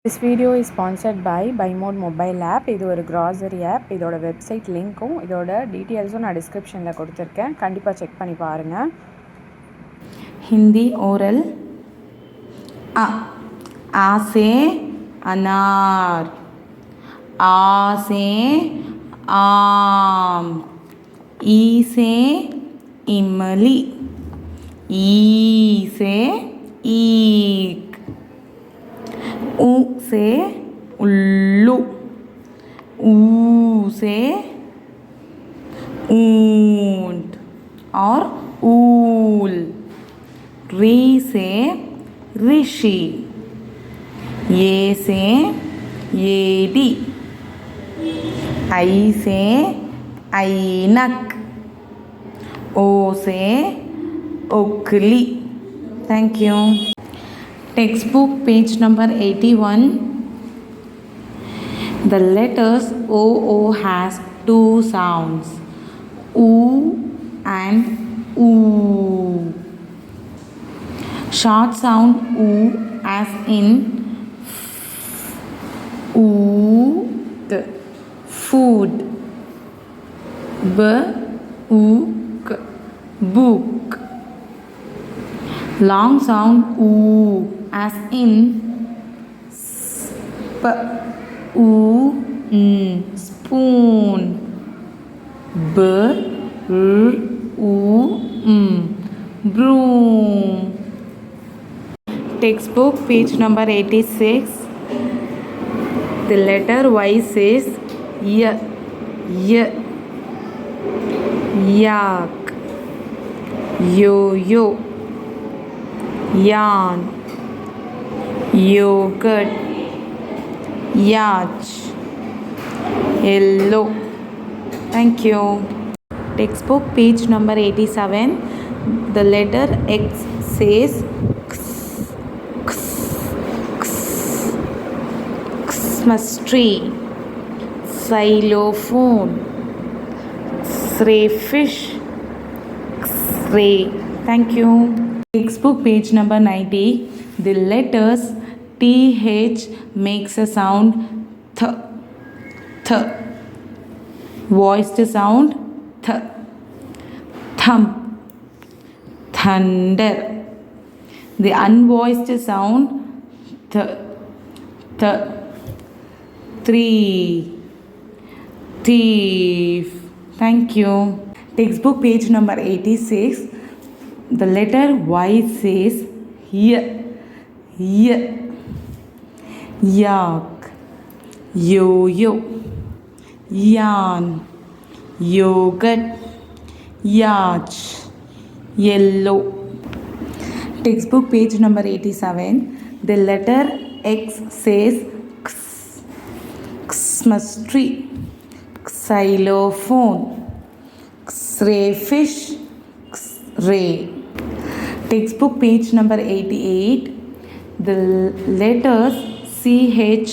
This video is sponsored by BuyMote mobile app. இது ஒரு grocery app. இதோட website லிங்க்கும் இதோட டீட்டெயில்ஸும் நான் டிஸ்கிரிப்ஷனில் கொடுத்துருக்கேன். கண்டிப்பாக செக் பண்ணி பாருங்கள். हिंदी ओरल आ से अनार, आ से आम, ई से इमली, ई से ईक, ऊ से उल्लू, ऊ से ऊंट और ऊल, री से ऋषि, ये से येडी, आई से ऐनक, ओ से ओखली. Thank you. Textbook page number 81. The letters OO has two sounds, oo and oo. Short sound oo as in oot, food. Book, book. Long sound oo as in spoon. Broom. Textbook page number 86. The letter Y says yak, yo-yo, yarn, yogurt, yacht, yellow. Thank you. Textbook page number 87. The letter X says Christmas tree, xylophone, X-ray fish, X-ray. Thank you. Textbook page number 90. The letters TH makes a sound th. Voiced sound th. Thumb, thunder. The unvoiced sound th. Three, thief. Thank you. Textbook page number 86. The letter Y says yak, yo-yo, yarn, yogurt, yacht, yellow. Textbook page number 87. The letter X says Christmas tree, xylophone, X-ray fish, X-ray. Textbook page number 88. The letters CH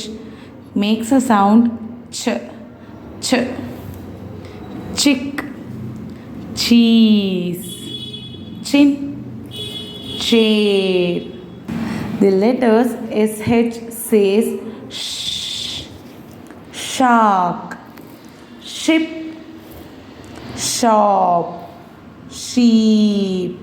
makes a sound ch. Chick, cheese, chin, chair. The letters SH says shark, ship, shop, sheep.